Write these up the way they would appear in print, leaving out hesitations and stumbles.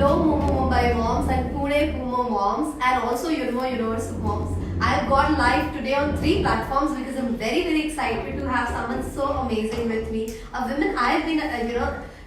Hello Momo Mumbai moms and Pune Pumo moms and also Unimo Universal moms. I've got live today on 3 platforms because I'm very excited to have someone so amazing with me. A woman I've been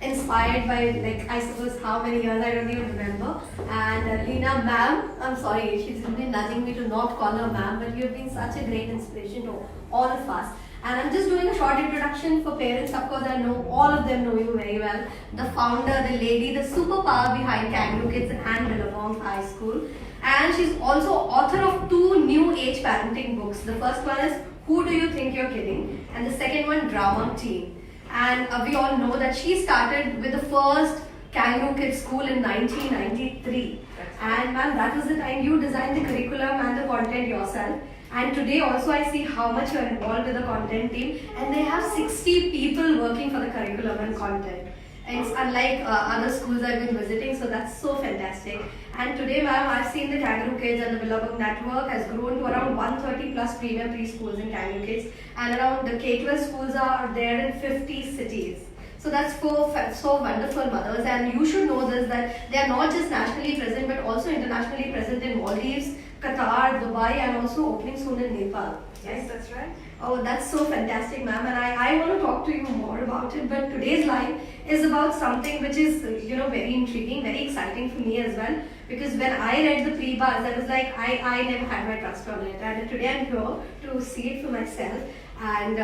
inspired by, like, I suppose how many years I don't even remember. And Leena ma'am, I'm sorry, she's been nudging me to not call her ma'am, but you've been such a great inspiration to all of us. And I'm just doing a short introduction for parents. Of course, I know all of them know you very well. The founder, the lady, the superpower behind Kangaroo Kids and Billabong High School. And she's also author of 2 new age parenting books. The first one is Who Do You Think You're Kidding? And the second one, Drama Teen. And we all know that she started with the first Kangaroo Kids School in 1993. And ma'am, that was the time you designed the curriculum and the content yourself. And today also I see how much you're involved with the content team, and they have 60 people working for the curriculum and content. And it's unlike other schools I've been visiting, so that's so fantastic. And today, ma'am, I've seen the Kangaroo Kids and the Billabong network has grown to around 130 plus premium preschools in Kangaroo Kids, and around the K-12 schools are there in 50 cities. So that's for so wonderful mothers, and you should know this, that they are not just nationally present but also internationally present in Maldives, Qatar, Dubai, and also opening soon in Nepal. Yes, that's right. Oh, that's so fantastic, ma'am, and I want to talk to you more about it. But today's live is about something which is, very intriguing, very exciting for me as well. Because when I read the pre-buzz, I was like, I never had my trust on it. And today I'm here to see it for myself. And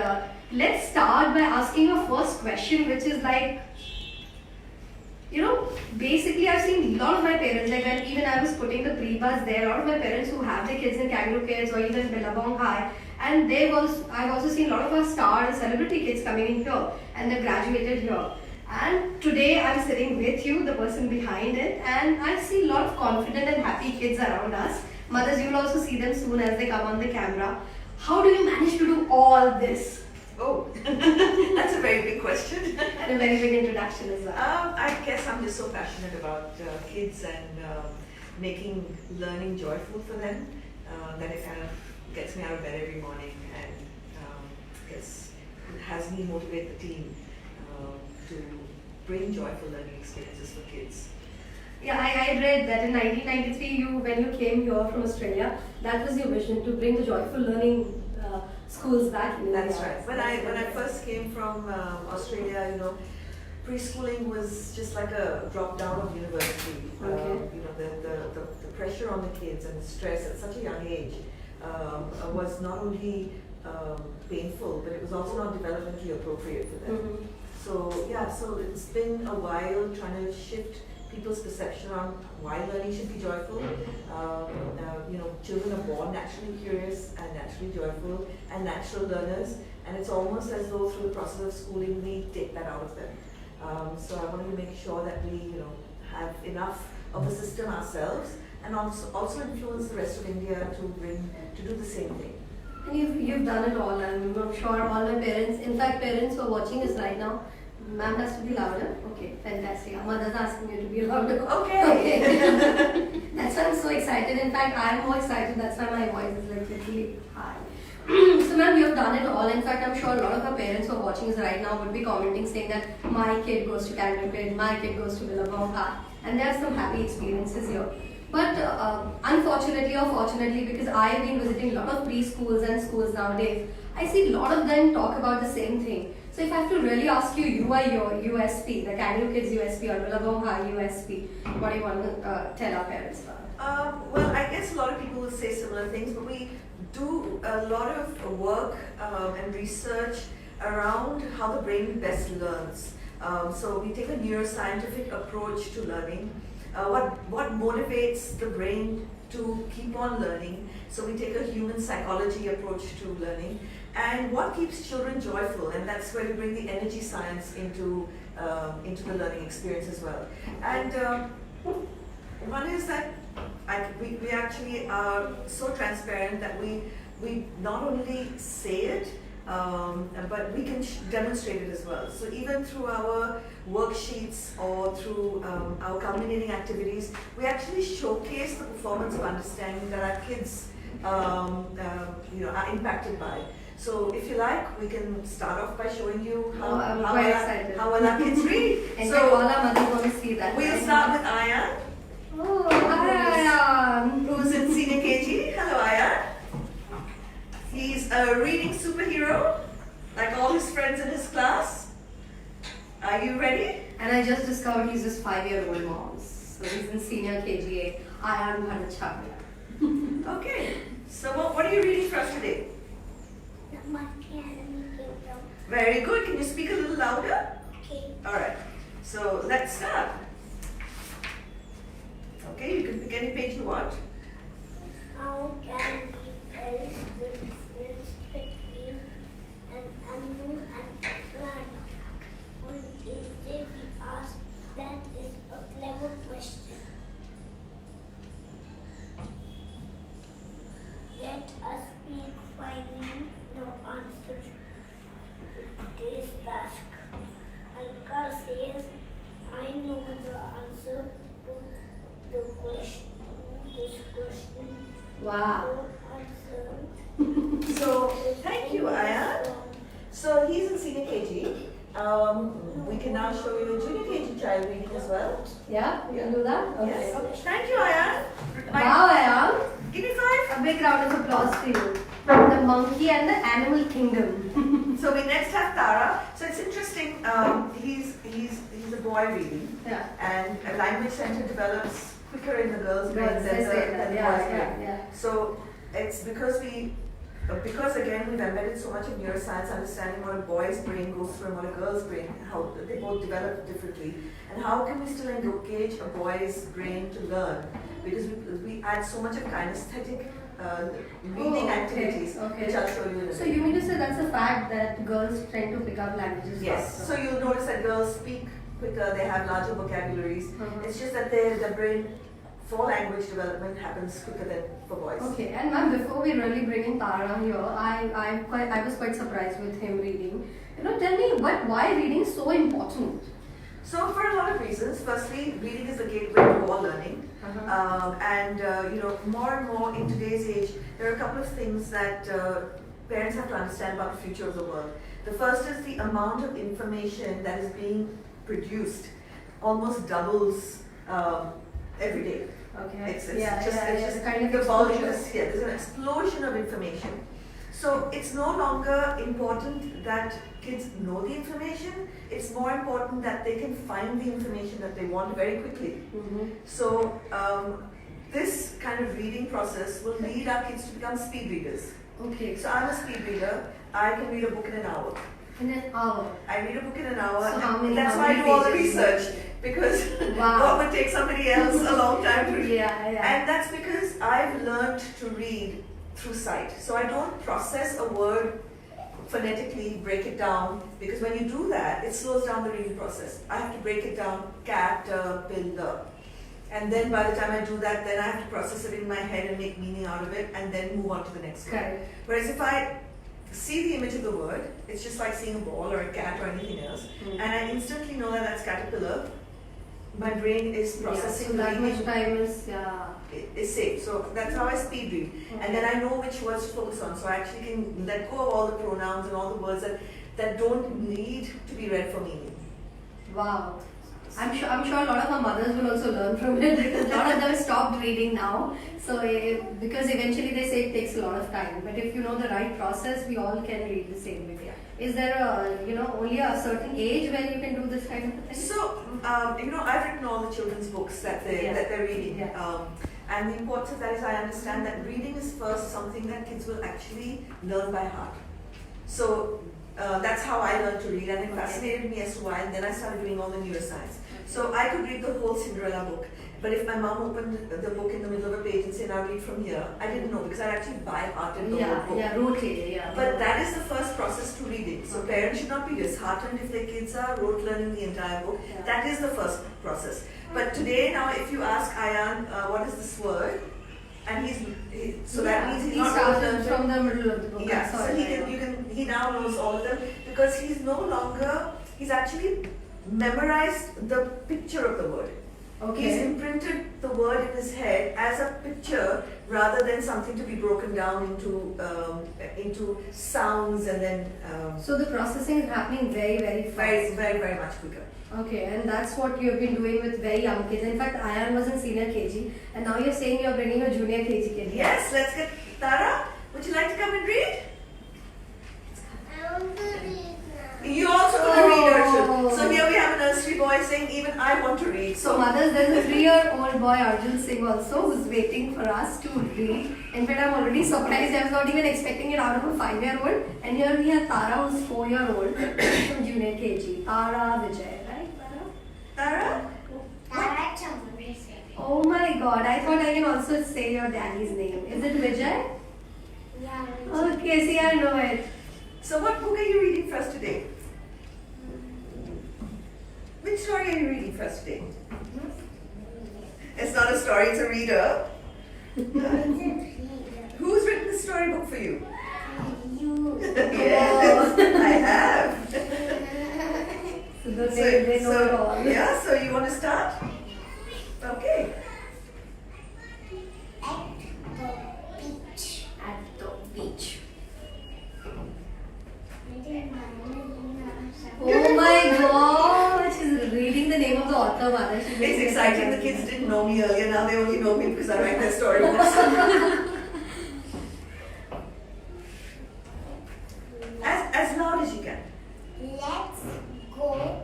let's start by asking a first question, which is like, basically I've seen a lot of my parents, like when even I was putting the pre-buzz there, a lot of my parents who have their kids in Kangaroo Kids or even Billabong High, and I've also seen a lot of our star and celebrity kids coming in here, and they graduated here. And today I'm sitting with you, the person behind it, and I see a lot of confident and happy kids around us. Mothers, you'll also see them soon as they come on the camera. How do you manage to do all this? Oh, that's a very big question. And a very big introduction as well. I guess I'm just so passionate about kids and making learning joyful for them that it kind of gets me out of bed every morning and has me motivate the team to bring joyful learning experiences for kids. Yeah, I read that in 1993, when you came here from Australia, that was your vision, to bring the joyful learning schools back in India. That's right. When I first came from Australia, preschooling was just like a drop down of university. Okay. The pressure on the kids and the stress at such a young age was not only painful, but it was also not developmentally appropriate for them. Mm-hmm. So it's been a while trying to shift people's perception on why learning should be joyful. Children are born naturally curious and naturally joyful and natural learners, and it's almost as though through the process of schooling we take that out of them. So I wanted to make sure that we have enough of the system ourselves and also influence the rest of India to do the same thing. And you've done it all, and I'm sure all my parents, in fact parents who are watching us right now, ma'am has to be louder. Okay, fantastic. Our mother's asking you to be louder. Okay. That's why I'm so excited. In fact, I'm more excited. That's why my voice is like literally high. So ma'am, you've done it all. In fact, I'm sure a lot of our parents who are watching us right now would be commenting saying that my kid goes to Kangaroo Kid, my kid goes to Billabong High, and there are some happy experiences here. But unfortunately or fortunately, because I've been visiting a lot of preschools and schools nowadays, I see a lot of them talk about the same thing. So if I have to really ask you, you are your USP, the Kangaroo Kids USP or Billabong High USP, what do you want to tell our parents about? Well, I guess a lot of people will say similar things, but we do a lot of work and research around how the brain best learns. So we take a neuroscientific approach to learning. What motivates the brain to keep on learning? So we take a human psychology approach to learning. And what keeps children joyful? And that's where we bring the energy science into the learning experience as well. And one is that we actually are so transparent that we not only say it, but we can demonstrate it as well. So even through our worksheets or through our culminating activities, we actually showcase the performance of understanding that our kids are impacted by. So if you like, we can start off by showing you how well our kids read. And so all our mothers want to see that. We'll start with Ayan. Ayan. who's in senior KG. Hello, Ayan. He's a reading superhero, like all his friends in his class. Are you ready? And I just discovered he's just 5-year-old moms. So he's in senior KGA. Ayan Bhattacharya. Okay. So what are you reading for us today? The Monkey and the Kingdom. Very good. Can you speak a little louder? Okay. All right. So let's start. Okay, you can pick any page you want. How can we tell the difference between an animal and a plant? On Tuesday we asked, that is a clever question. Let us be finding no answer to today's task. Alka says, I know the answer to the question. This question. Wow. No answer. So thank you, Ayan. So he's in senior KG. We can now show you a junior KG child reading as well. Yeah, you can do that? Okay. Yes. Thank you, Ayan. Wow, Ayan. Give me 5. A big round of applause to you. The monkey and the animal kingdom. So we next have Tara. So it's interesting. He's a boy reading, Yeah. and a language center develops quicker in the girls' brain Girls, than they the, say that. than the Yeah, boys' yeah, brain. yeah. So it's because again we've embedded so much of neuroscience, understanding what a boy's brain goes through and what a girl's brain, how they both develop differently, and how can we still engage a boy's brain to learn? Because we add so much of kinesthetic reading activities, okay. which I'll show you in a So bit. you mean to say that's a fact that girls tend to pick up languages Yes. faster? So you'll notice that girls speak quicker, they have larger vocabularies. Uh-huh. It's just that their brain for language development happens quicker than for boys. Okay, and ma'am, before we really bring in Tara here, I was quite surprised with him reading. You know, tell me why reading is so important? So for a lot of reasons. Firstly, reading is the gateway to all learning. Uh-huh. More and more in today's age, there are a couple of things that parents have to understand about the future of the world. The first is the amount of information that is being produced almost doubles every day. Okay. It's yeah, just, yeah, it's yeah, just kind of the volume exposure. is, yeah, there's an explosion of information. So it's no longer important that kids know the information, it's more important that they can find the information that they want very quickly. Mm-hmm. So this kind of reading process will lead our kids to become speed readers. Okay. So I'm a speed reader, I can read a book in an hour. In an hour. I read a book in an hour, So how and many- that's how why I many do all the pages? research, because Wow. what would take somebody else a long time to read. Yeah, yeah. And that's because I've learned to read through sight. So I don't process a word phonetically, break it down, because when you do that, it slows down the reading process. I have to break it down, caterpillar. And then by the time I do that, then I have to process it in my head and make meaning out of it, and then move on to the next word. Correct. Whereas if I see the image of the word, it's just like seeing a ball or a cat or anything else, Mm. and I instantly know that that's caterpillar. My brain is processing so that the much reading time is, yeah. is safe. So that's how I speed read. And then I know which words to focus on. So I actually can let go of all the pronouns and all the words that don't need to be read for meaning. Wow. I'm sure a lot of our mothers will also learn from it because a lot of them stopped reading now. So because eventually they say it takes a lot of time. But if you know the right process, we all can read the same way. Is there only a certain age when you can do this kind of a thing? So I've written all the children's books that they're reading. Yeah. And the importance of that is I understand that reading is first something that kids will actually learn by heart. So that's how I learned to read, and it fascinated me as to why. And then I started doing all the neuroscience. So I could read the whole Cinderella book, but if my mom opened the book in the middle of a page and said, "Now read from here," I didn't know because I actually by-hearted the whole book. Rotely, yeah. But that is the first process to reading. So parents should not be disheartened if their kids are rote learning the entire book. Yeah. That is the first process. But today, now, if you ask Ayan, what is this word, and that means he's he not rote started learned. from the middle of the book. Yeah, I'm so sorry, he now knows all of them because he's actually memorized the picture of the word. Okay. He's imprinted the word in his head as a picture rather than something to be broken down into sounds and then So the processing is happening very, very fast. very much quicker. Okay, and that's what you've been doing with very young kids. In fact, Ayan was in senior KG, and now you're saying you're bringing a junior KG kid. Yes, let's get Tara. Would you like to come and read? I want to read now. You also want to read, Arjun. Oh. So here we have a nursery boy saying, even I want to read. So mothers, there's a 3-year-old boy Arjun Singh also who's waiting for us to read. In fact, I'm already surprised. I was not even expecting it out of a 5-year-old. And here we have Tara, who's 4-year-old from junior KG. Tara Vijay, right? Tara? Tara? Tara Chamundri said. Oh my God! I thought I can also say your daddy's name. Is it Vijay? Yeah. Okay, see, I know it. So what book are you reading for us today? Which story are you reading for us today? It's not a story, it's a reader. Who's written the storybook for you? You. Yes, I have. So they know it all. Yeah, so you want to start? Okay. At the beach. At the beach. Oh, Oh my God! She's reading the name of the author, mother. She's It's exciting. The kids didn't know me earlier. Now they only know me because I write their storybooks. as loud as you can. Let's go.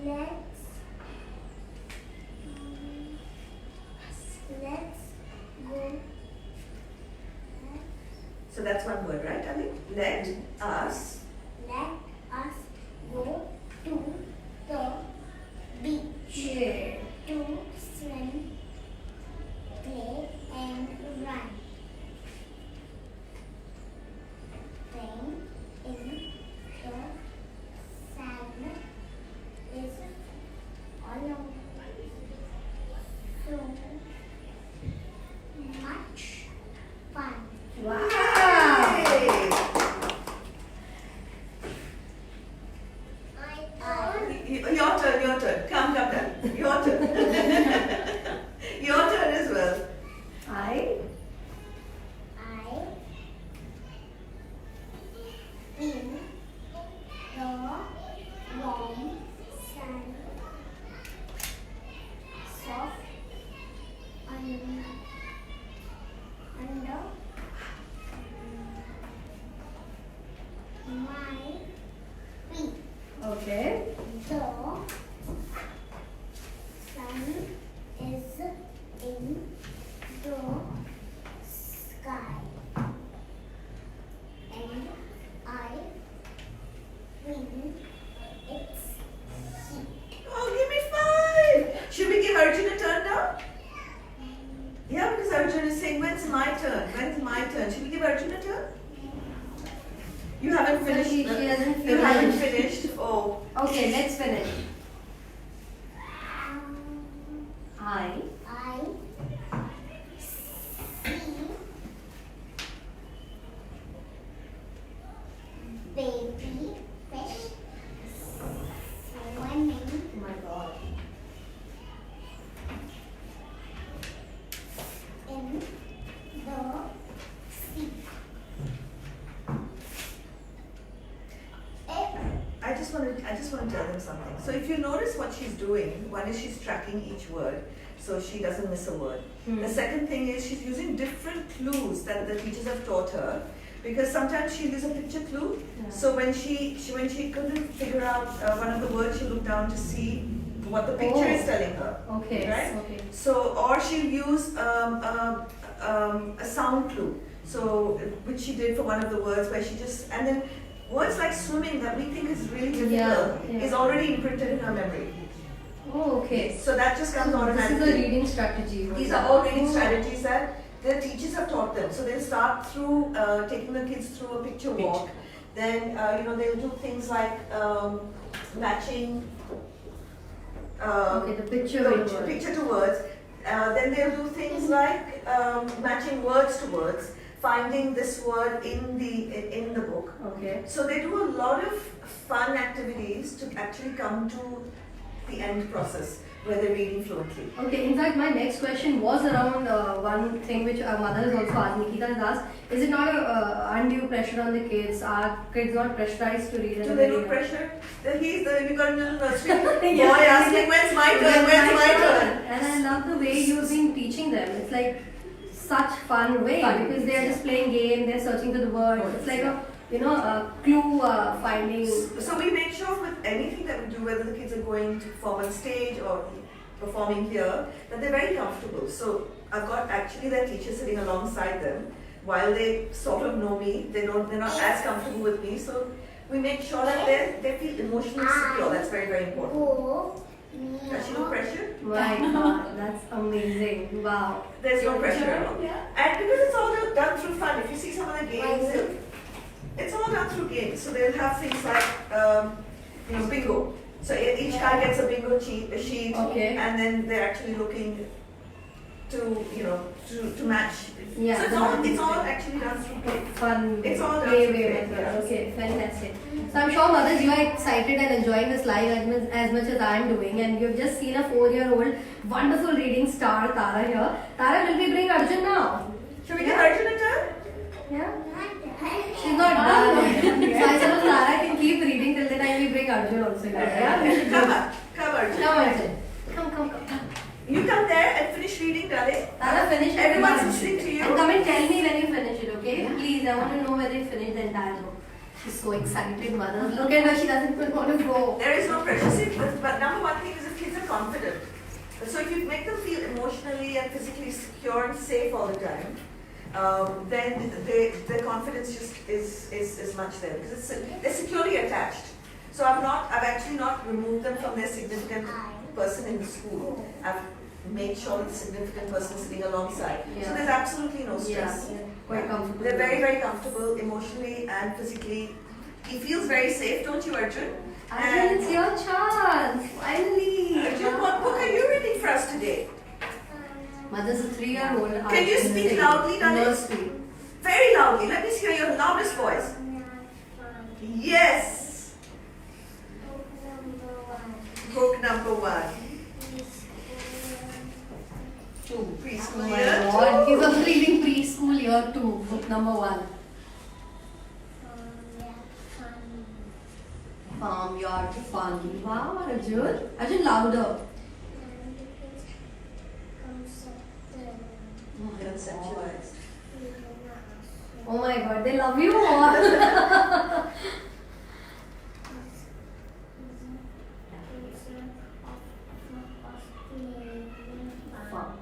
Let's go. So that's one word, right, Ali? Let us. Let us go to the beach Yeah. to swim, play, and run. Playing in the sand is all over. So much fun. Wow! Yay! Your turn. Come, done. Your turn. Your turn as well. I in the warm sun, soft under my feet. okay. The sun is in the sky, and I feel its heat. Oh, give me 5. Should we give Arjun a turn now? Yeah, because Arjun is saying, when's my turn? When's my turn? Should we give Arjun a turn? You haven't finished. She hasn't You haven't finished. finished. Oh. Okay, let's finish. I see baby fish swimming oh my God. in the sea. I just want to tell them something. So if you notice what she's doing, one is she's tracking each word, so she doesn't miss a word. The second thing is she's using different clues that the teachers have taught her, because sometimes she'll use a picture clue. Yeah. So when she couldn't figure out one of the words, she'll look down to see what the picture is telling her. Okay. Right? Okay. So, or she'll use a sound clue. So, which she did for one of the words, where she just, and then words like swimming that we think is really difficult Yeah. is already imprinted in her memory. Oh, okay. So that just comes So this automatically. is a reading strategy. These are all reading strategies that their teachers have taught them. So they'll start through taking the kids through a picture walk. Then they'll do things like matching. Okay, the picture the with words. picture to words. Then they'll do things like matching words to words, finding this word in the book. Okay. So they do a lot of fun activities to actually come to the end process where they're reading fluently. Okay, in fact, my next question was around one thing which our mother has also asked, Nikita has asked, is it not a undue pressure on the kids? Are kids not pressurized to read? So they don't pressure. He's the unicorn little nursery Yeah. boy asking, when's my turn, when's my turn? And I love the way you've been teaching them. It's like such fun way because they are just playing game, they're searching for the word. It's like a a clue finding. So we make sure with anything that we do, whether the kids are going to perform on stage or performing here, that they're very comfortable. So I've got actually their teacher sitting alongside them. While they sort of know me, they're not as comfortable with me. So we make sure that they feel emotionally secure. That's very, very important. Does she no pressure? My God, that's amazing. Wow. There's no pressure at all. And because it's all done through fun. If you see some of the games, it's all done through games. So they'll have things like bingo. So each guy gets a bingo sheet, Okay. and then they're actually looking to to match. Yeah. So it's all actually done through play. Fun. It's all done way through play, method. yeah. Okay, fantastic. So I'm sure mothers, you are excited and enjoying this live as much as I am doing, and you've just seen a 4-year-old wonderful reading star, Tara here. Tara, will we bring Arjun now? Should we get Arjun a turn? Yeah. She's not done. So I suppose Tara can keep reading till the time we bring Arjun also here. Yeah. We should do that. Come Arjun. Come Arjun. Come. You come there and finish reading, darling. Tara, finish it. Everyone's listening to you. And come and tell me when you finish it, okay? Please, I want to know whether you finished the entire book. She's so excited, mother. Look at her, she doesn't even want to go. There is no pressure. See, but number one thing is if kids are confident. So if you make them feel emotionally and physically secure and safe all the time, then their confidence just is much there because they're securely attached. So I've actually not removed them from their significant person in the school. I've made sure that the significant person is sitting alongside. Yeah. So there's absolutely no stress. Yeah, quite comfortable. They're very, very comfortable emotionally and physically. He feels very safe, don't you, Arjun? Arjun, it's your chance. Finally. Arjun, what book are you reading for us today? Mother's a 3-year-old. Can you speak loudly, darling? Nursery. Very loudly. Let me hear your loudest voice. Yes. Book number 1. Oh Preschool my year God, 2. he's also reading preschool year 2, book number 1. Farmyard Fun. Wow, Arjun. Arjun, louder. Conceptualized. Oh my God, they love you all. Fun.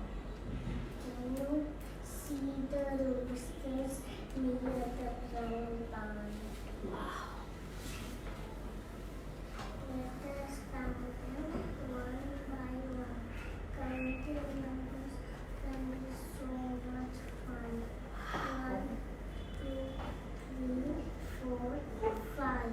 Can you see the roosters near the brown barn? Wow. Let us count them one by one. Counting numbers can be so much fun. 1, 2, 3, 4, 5.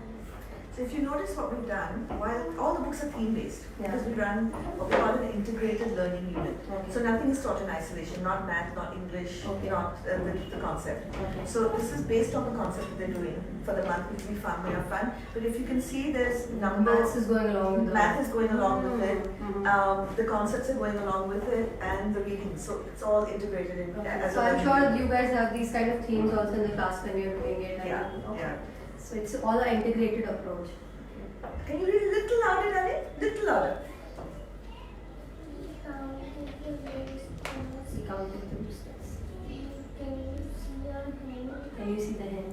So if you notice what we've done, while all the books are theme-based, Yeah. because we run what we call an integrated learning unit. Okay. So nothing is taught in isolation, not math, not English, Okay. not the concept. Okay. So this is based on the concept that they're doing for the month, which we found we have fun. But if you can see, there's numbers. Maths is going along with Math is going along with it. Mhm. The concepts are going along with it, and the reading. So it's all integrated in. Okay. As So a I'm learning sure unit. you guys have these kind of themes also in the class when you're doing it. Yeah, Okay. yeah. So it's all an integrated approach. Can you read a little louder, darling? Little louder. We counted the roosters. We counted the roosters. Can you see your hen? Can you see the hen?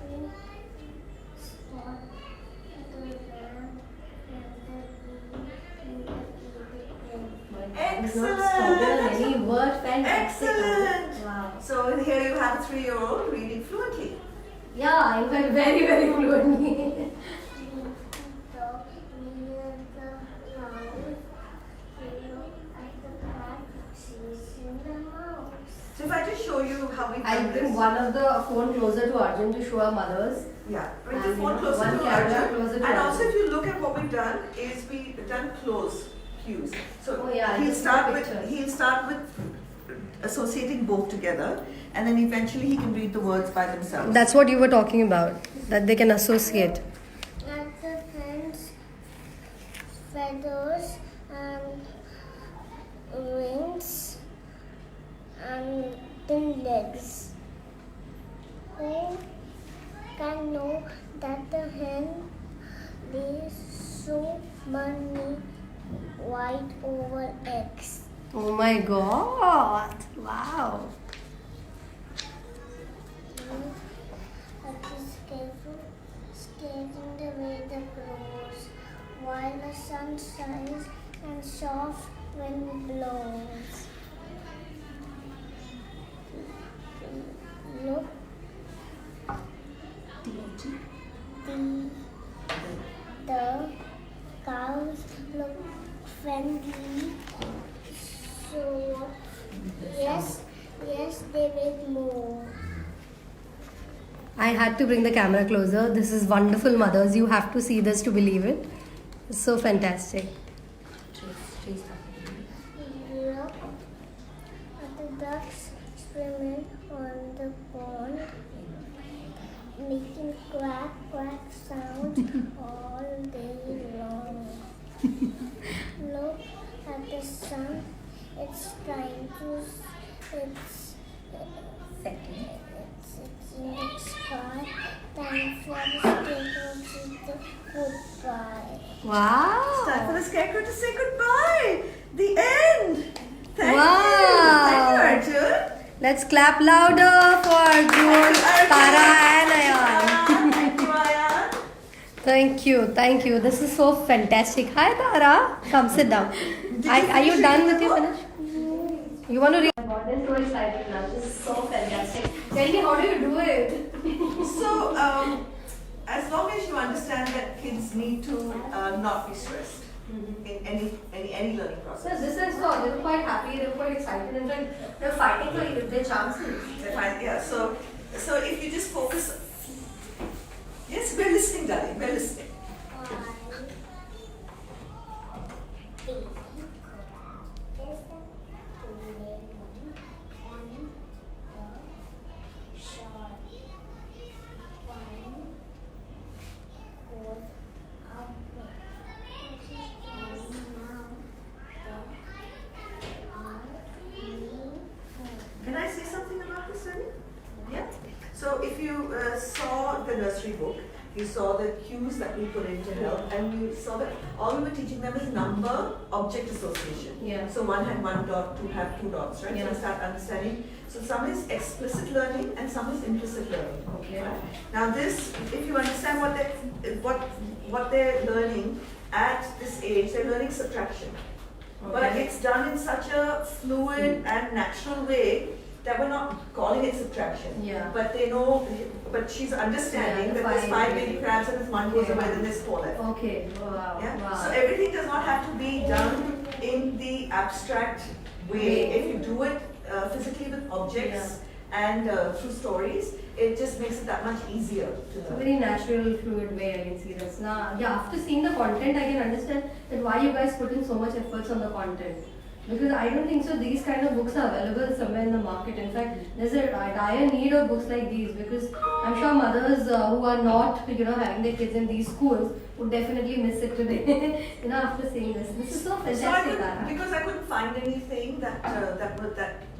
We spot the lamb and the bee in the evening. It's not stronger than any word. Fantastic. Excellent. Wow. So here you have a 3-year-old reading fluently. Yeah, in fact, very, very fluently. Dog near the house. Hero at the back, chasing the mouse. So if I just show you how we I'll done bring this. one of the phone closer to Arjun to show our mothers. Yeah, bring the And, phone closer one to camera Arjun. closer to And Arjun. also if you look at what we've done is we've done close cues. So Oh, yeah, I he'll can see start the with pictures. associating both together, and then eventually he can read the words by themselves. That's what you were talking about, that they can associate. At the fence feathers and wings and thin legs. Who can know that the hen lays so many white oval eggs? Oh my god! Wow! That is scaring the way the crows, while the sun shines and soft wind blows. Look, the cows look friendly. So yes, they will move. I had to bring the camera closer. This is wonderful, mothers. You have to see this to believe it. It's so fantastic. Look at the ducks swimming on the pond, making quack quack sounds all day long. Look at the sun. It's trying to. It's in the sky. Time for the scarecrow to say goodbye. Wow! It's time for the scarecrow to say goodbye. The end. Thank Wow. you. Thank you, Arjun. Let's clap louder for Arjun, Tara, and Ayan. Thank you, Ayan. Thank you. This is so fantastic. Hi, Tara. Come sit down. Are you done with your finish? You want to read? Oh my god, I'm so excited now. This is so fantastic. Tell me, how do you do it? So, as long as you understand that kids need to not be stressed in any learning So process. this is so, they're quite happy, they're quite excited, in fact, they're fighting for their chances. Yeah. So if you just focus. Yes, we're listening, darling. We're listening. Can I say something about this, Rani? Yeah. So if you saw the nursery book, you saw the cues that we put in to help, and you saw that all we were teaching them is number, object association. Yeah. So one had one dot, two have two dots, right? Yeah. So start understanding. So some is explicit learning and some is implicit learning. Okay. Right? Now this, if you understand what they're learning at this age, they're learning subtraction. But Okay. it's done in such a fluid and natural way that we're not calling it subtraction. Yeah. But they know, but she's understanding Yeah, the that there's five 5 baby crabs and if one goes Yeah. away, then there's 4 left. Okay, wow. Yeah? Wow. So everything does not have to be done in the abstract way. If you do it physically with objects and through stories, it just makes it that much easier to It's a learn. very natural, fluid way I can see this. Now, yeah, after seeing the content, I can understand that why you guys put in so much efforts on the content. Because I don't think so. These kind of books are available somewhere in the market. In fact, there's a dire need of books like these because I'm sure mothers who are not, having their kids in these schools would definitely miss it today. After seeing this, this is so So I fantastic. couldn't, Tara. because I couldn't find anything that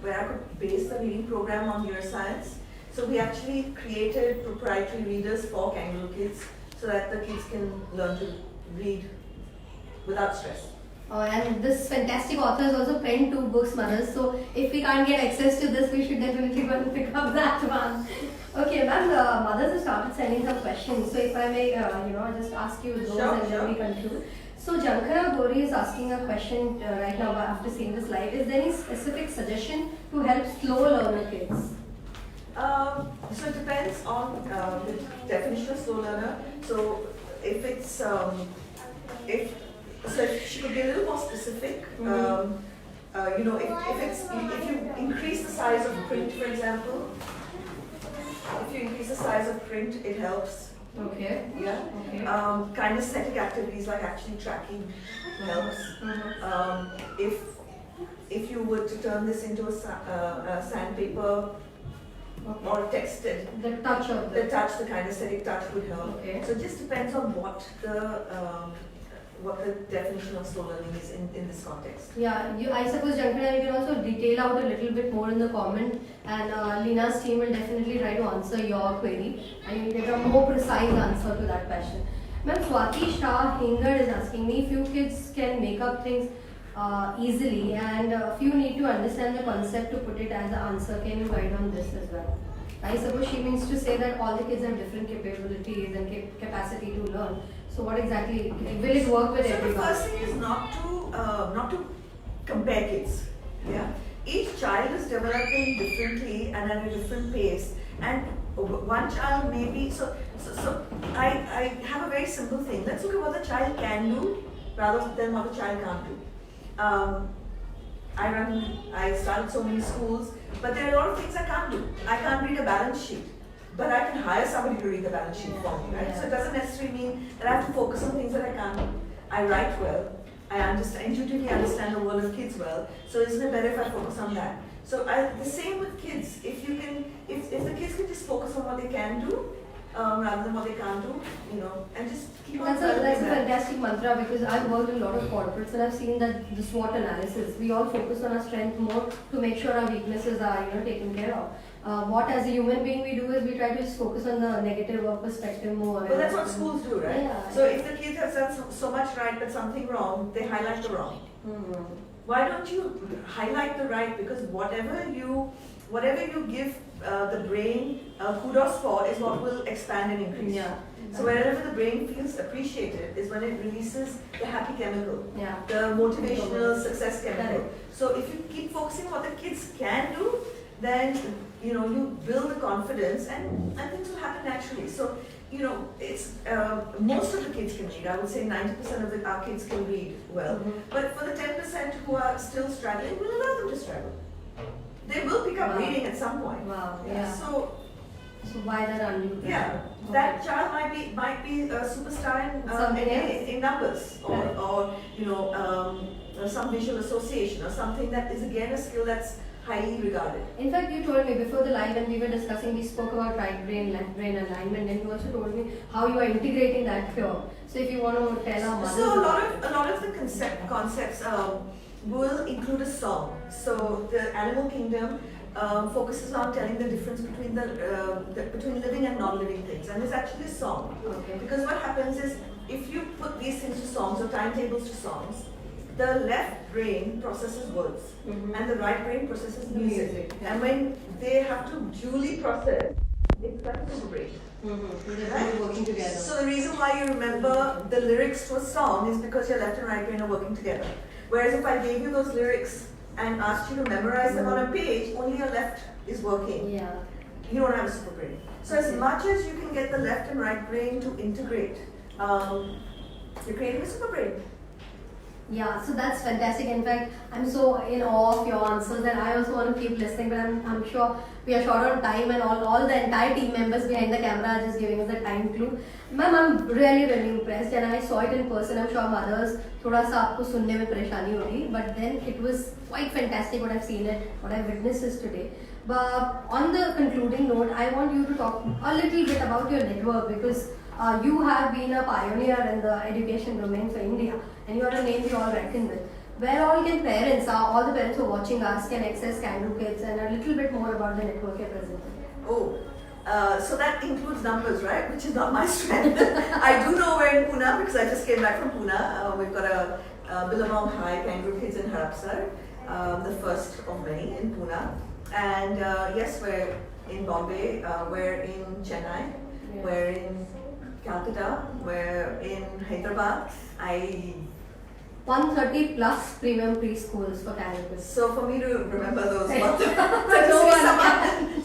where I could base the reading program on neuroscience. So we actually created proprietary readers for kangaroo kids so that the kids can learn to read without stress. And this fantastic author has also penned 2 books, mothers. So if we can't get access to this, we should definitely go and pick up that one. Okay, ma'am, the mothers have started sending some questions. So if I may, just ask you those Sure, and then we conclude. So Jankara Gori is asking a question right now after seeing this live. Is there any specific suggestion to help slow learner kids? So it depends on the definition of slow learner. So if it's if she could be a little more specific. If you increase the size of print, for example, if you increase the size of print, it helps. Okay. Yeah. Okay. Kinesthetic activities like actually tracking helps. If you were to turn this into a sandpaper Okay. or texted, The touch of the kinesthetic touch would help. Okay. So it just depends on what the definition of slow learning is in this context. Yeah, I suppose Jankana, you can also detail out a little bit more in the comment, and Lina's team will definitely try to answer your query and you'll get a more precise answer to that question. Ma'am, Swati Shah Hingad is asking me, few kids can make up things easily and few need to understand the concept to put it as an answer. Can you guide on this as well? I suppose she means to say that all the kids have different capabilities and capacity to learn. So what exactly, will it work with So everyone? the first thing is not to compare kids. Yeah, each child is developing differently and at a different pace, and one child may be so. I have a very simple thing. Let's look at what the child can do rather than what the child can't do. I started so many schools, but there are a lot of things I can't do. I can't read a balance sheet, but I can hire somebody to read the balance sheet for me, right? So it doesn't necessarily mean that I have to focus on things that I can't do. I write well. I intuitively understand the world of kids well. So isn't it better if I focus on that? So the same with kids. If the kids can just focus on what they can do, rather than what they can't do, and just keep on That's a developing that. fantastic mantra, because I've worked in a lot of corporates and I've seen that the SWOT analysis, we all focus on our strength more to make sure our weaknesses are taken care of. What as a human being we do is we try to just focus on the negative perspective more. But that's what schools do, right? Yeah. So if the kids have done so much right but something wrong, they highlight the wrong. Mhm. Why don't you highlight the right? Because whatever you give the brain kudos for is what will expand and increase. Yeah. So wherever the brain feels appreciated is when it releases the happy chemical, Yeah. the motivational success chemical. Correct. So if you keep focusing on what the kids can do, then you build the confidence and things will happen naturally. So it's most of the kids can read. I would say 90% of our kids can read well. Mhm. But for the 10% who are still struggling, we'll allow them to struggle. They will pick up Wow. reading at some point. Wow. Yeah. So So why that undo? yeah, that child might be a superstar Something else. in numbers Right. or some visual association or something that is again a skill that's highly regarded. In fact, you told me before the live when we were discussing, we spoke about right brain, left brain alignment, and you also told me how you are integrating that here. So if you want to tell our mothers. So a lot of the concepts will include a song. So the animal kingdom focuses on telling the difference between between living and non-living things, and there's actually a song. Okay. Because what happens is if you put these things to songs or timetables to songs, the left brain processes words Mhm. and the right brain processes music. Music, yeah. And when they have to duly process, it's like a super brain. Mm-hmm. They're both working together. So the reason why you remember the lyrics to a song is because your left and right brain are working together. Whereas if I gave you those lyrics and asked you to memorize them on a page, only your left is working. Yeah. You don't have a super brain. So as much as you can get the left and right brain to integrate, you're creating a super brain. Yeah, so that's fantastic. In fact, I'm so in awe of your answers, and I also want to keep listening, but I'm sure we are short on time, and all the entire team members behind the camera are just giving us a time clue. Ma'am, I'm really impressed, and I saw it in person. I'm sure mothers थोड़ा सा आपको सुनने में परेशानी होगी, but then it was quite fantastic what I've seen it, what I've witnessed is today. But on the concluding note, I want you to talk a little bit about your network, because you have been a pioneer in the education domain for India, and you are a name we all reckon with. Where all can parents, all the parents who are watching us can access Kangaroo Kids, and a little bit more about the network you're presenting. Oh, so that includes numbers, right? Which is not my strength. I do know we're in Pune because I just came back from Pune. We've got a Billabong High Kangaroo Kids in Harapsar, the first of many in Pune. And yes, we're in Bombay, we're in Chennai, Yeah. we're in Calcutta, we're in Hyderabad. 130 plus premium preschools for Kangaroo Kids. So for me to remember those, Right. but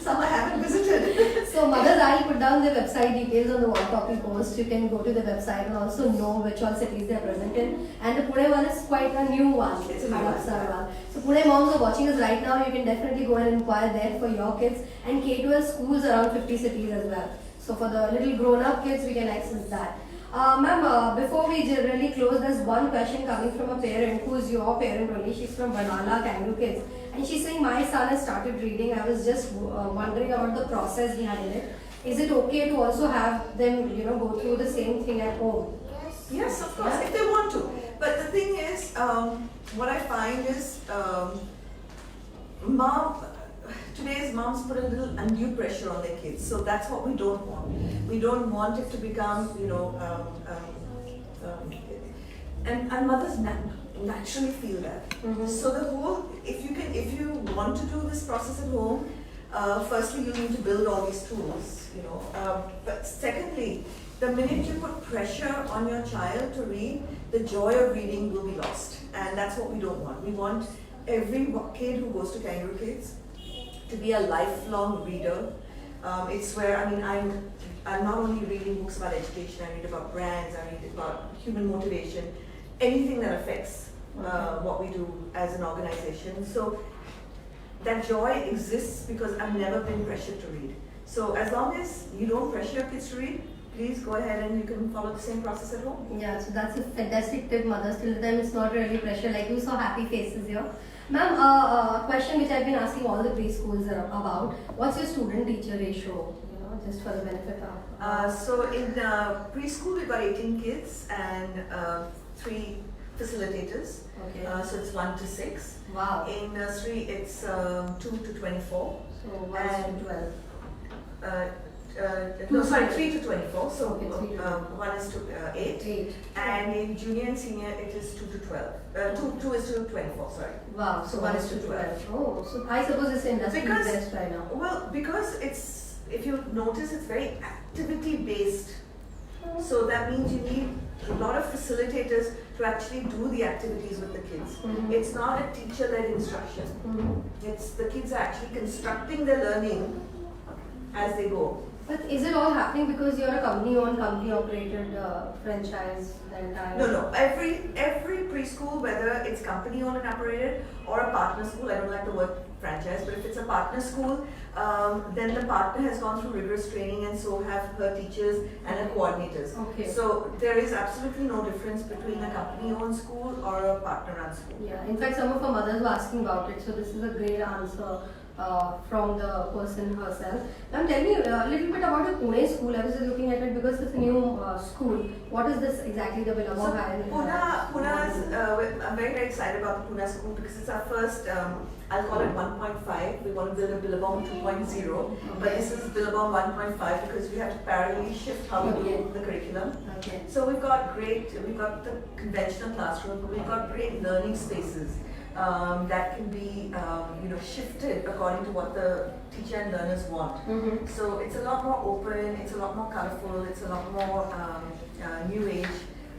some I haven't visited. So mothers, I'll put down the website details on the wall copy post. You can go to the website and also know which all cities they are present in. And the Pune one is quite a new one. It's a new one. Harapsar one. So Pune moms are watching us right now. You can definitely go and inquire there for your kids. And K-12 schools around 50 cities as well. So for the little grown-up kids, we can access that. Ma'am, before we really close, there's one question coming from a parent who's your parent only. She's from Banala Kangaroo Kids, and she's saying, my son has started reading. I was just wondering about the process behind it. Is it okay to also have them, go through the same thing at home? Yes. Yes, of course, Yeah. if they want to. what I find is today's moms put a little undue pressure on their kids, so that's what we don't want. We don't want it to become, and mothers naturally feel that. So the whole, if you want to do this process at home, firstly you need to build all these tools, but secondly, the minute you put pressure on your child to read, the joy of reading will be lost, and that's what we don't want. We want every kid who goes to Kangaroo Kids to be a lifelong reader. It's where, I'm not only reading books about education, I read about brands, I read about human motivation, anything that affects what we do as an organization. So that joy exists because I've never been pressured to read. So as long as you don't pressure your kids to read, please go ahead and you can follow the same process at home. Yeah, so that's a fantastic tip, mothers. Till the time it's not really pressure, like you saw happy faces here. Ma'am, a question which I've been asking all the preschools about, what's your student-teacher ratio, just for the benefit of... So in preschool, we've got 18 kids and 3 facilitators. Okay. So it's 1 to 6. Wow. In nursery, it's 2 to 24. So 1 to 12. No, sorry, 3 to 24. So Okay, 3 to 1 is to 8. 8. And in junior and senior, it is 2 to 12. 2 is to 24, sorry. Wow, so 1 is to 12. Oh, so I suppose it's industry best right now. Well, because it's, if you notice, it's very activity based. So that means you need a lot of facilitators to actually do the activities with the kids. It's not a teacher-led instruction. It's the kids are actually constructing their learning as they go. But is it all happening because you're a company-owned, company-operated franchise? The entire... No. Every preschool, whether it's company-owned and operated or a partner school, I don't like the word franchise, but if it's a partner school, then the partner has gone through rigorous training, and so have her teachers and her coordinators. Okay. So there is absolutely no difference between a company-owned school or a partner-run school. Yeah, in fact, some of our mothers were asking about it, so this is a great answer from the person herself. Now tell me a little bit about your Pune school. I was just looking at it because it's a new school. What is this exactly, the Billabong High? Pune is, I'm very, very excited about the Pune school because it's our first, I'll call it 1.5. We want to build a Billabong 2.0, but this is Billabong 1.5 because we have to parallelly shift how we do the curriculum. Okay. So we've got the conventional classroom, but we've got great learning spaces that can be shifted according to what the teacher and learners want. So it's a lot more open, it's a lot more colorful, it's a lot more new age.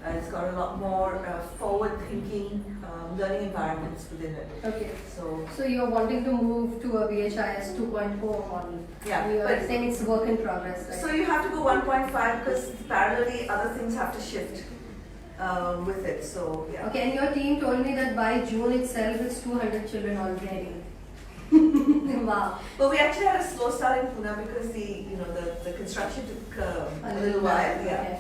It's got a lot more forward-thinking learning environments within it. Okay. So you're wanting to move to a VHIS 2.0 model. Yeah, You are but- saying it's work in progress, right? So you have to go 1.5 because parallelly other things have to shift with it. So yeah. Okay, and your team told me that by June itself, it's 200 children already. Wow. But we actually had a slow start in Pune because the construction took a little while. Yeah,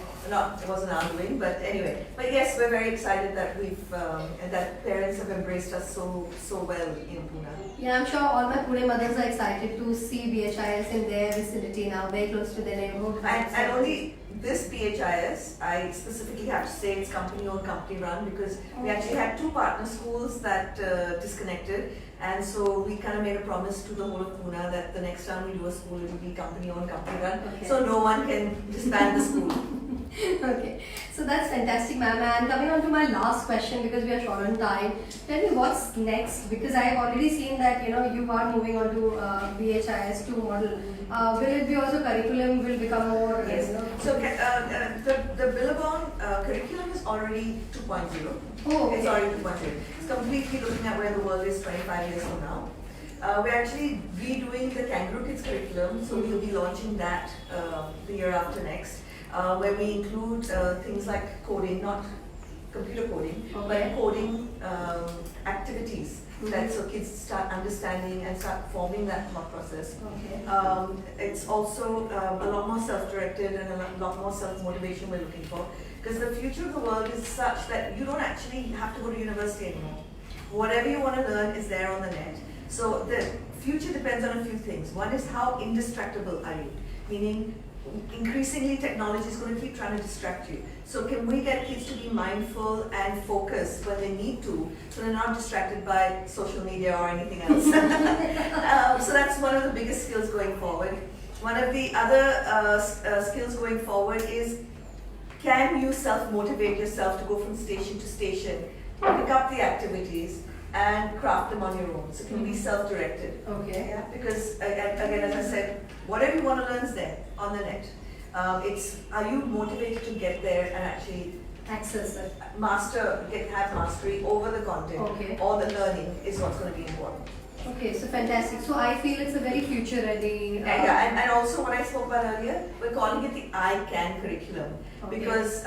it wasn't our doing, but anyway. But yes, we're very excited that we've and that parents have embraced us so well in Pune. Yeah, I'm sure all my Pune mothers are excited to see VHIS in their vicinity now, very close to their neighborhood. And only this PHIS, I specifically have to say it's company-owned, company-run because we actually had 2 partner schools that disconnected, and so we kind of made a promise to the whole of Pune that the next time we do a school, it will be company-owned, company-run, Okay. so no one can disband the school. Okay, so that's fantastic, ma'am. And coming on to my last question, because we are short on time, tell me what's next? Because I have already seen that you are moving on to VHIS 2 model. Will it be also curriculum will become more? Yes. So the Billabong curriculum is already 2.0. Oh, okay. It's already 2.0. It's completely looking at where the world is 25 years from now. We're actually redoing the Kangaroo Kids curriculum, so we'll be launching that the year after next, where we include things like coding, not computer coding, but coding activities. That so kids start understanding and start forming that thought process. Okay. It's also a lot more self-directed and a lot more self-motivation we're looking for. Because the future of the world is such that you don't actually have to go to university anymore. Whatever you want to learn is there on the net. So the future depends on a few things. One is how indistractable are you? Meaning, increasingly technology is going to keep trying to distract you. So can we get kids to be mindful and focused when they need to, so they're not distracted by social media or anything else? So that's one of the biggest skills going forward. One of the other skills going forward is, can you self-motivate yourself to go from station to station, pick up the activities and craft them on your own? So can be self-directed. Okay. Yeah, because again, as I said, whatever you want to learn is there on the net. It's, are you motivated to get there and actually Access it. have mastery over the content, Okay. or the learning is what's going to be important. Okay, so fantastic. So I feel it's a very future ready. And also what I spoke about earlier, we're calling it the I Can curriculum, Okay. because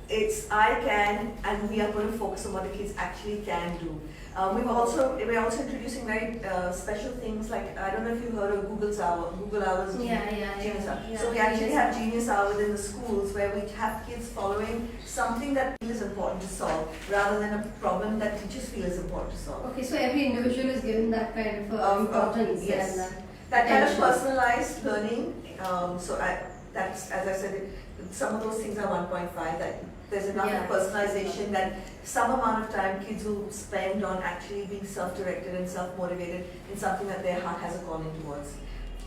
it's I can, and we are going to focus on what the kids actually can do. We're also introducing very special things, like, I don't know if you heard of Google Hours. Genius Hour. So we actually have Genius Hour within the schools, where we have kids following something that is important to solve, rather than a problem that teachers feel is important to solve. Okay, so every individual is given that kind of importance. Yes. And That kind of attention. personalized learning. That's, as I said, some of those things are 1.5. That there's enough Yeah. of personalization that some amount of time kids will spend on actually being self-directed and self-motivated in something that their heart has a calling towards,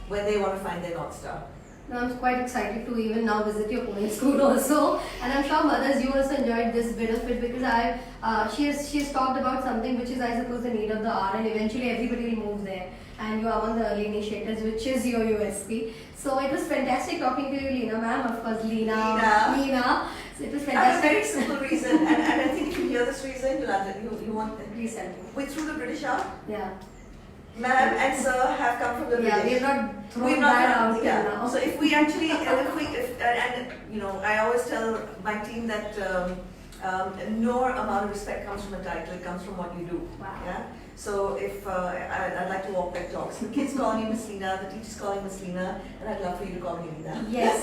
where they want to find their North Star. Now I'm quite excited to even now visit your Pune school also, and I'm sure mothers, you also enjoyed this bit of it, because she has talked about something which is, I suppose, the need of the hour, and eventually everybody will move there, and you are one of the early initiators, which is your USP. So it was fantastic talking to you, Leena ma'am. Of course, Leena. So it was I have a fantastic. very simple reason, and I think if you hear this reason, you want. Please tell me. We threw the British out. Yeah. Ma'am and sir have come from the Yeah, we British. have not We've thrown not that done- out yeah. till now. So if we actually, and you know, I always tell my team that no amount of respect comes from a title; it comes from what you do. Wow. Yeah. So if I'd like to walk that talk. So the kids call me Miss Leena, the teachers call me Miss Leena, and I'd love for you to call me Leena. Yes,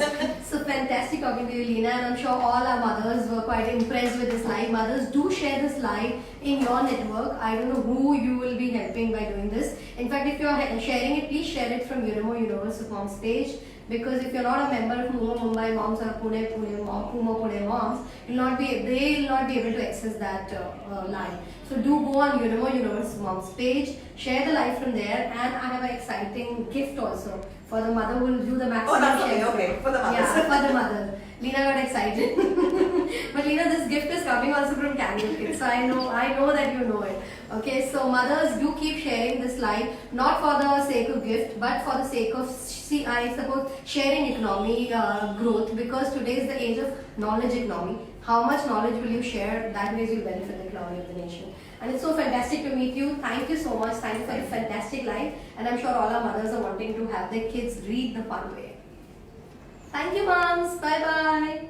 so fantastic talking to you, Leena, and I'm sure all our mothers were quite impressed with this live. Mothers, do share this live in your network. I don't know who you will be helping by doing this. In fact, if you're sharing it, please share it from Unimo Universal Moms page. Because if you're not a member of Mumo Mumbai Moms or Mumo Pune Moms, they will not be able to access that live. So do go on Unimo Universal Moms page, share the live from there, and I have an exciting gift also for the mother who will do the maximum Oh, not for me, share. okay, for the mothers. Yeah, for the mother. Leena got excited. But Leena, this gift is coming also from Candle Kids, so I know that you know it. Okay, so mothers, do keep sharing this live, not for the sake of gift, but for the sake of, I suppose, sharing economy growth, because today is the age of knowledge economy. How much knowledge will you share? That ways you benefit the economy of the nation. And it's so fantastic to meet you. Thank you so much. Thank you for the fantastic life. And I'm sure all our mothers are wanting to have their kids read the fun way. Thank you, moms. Bye bye.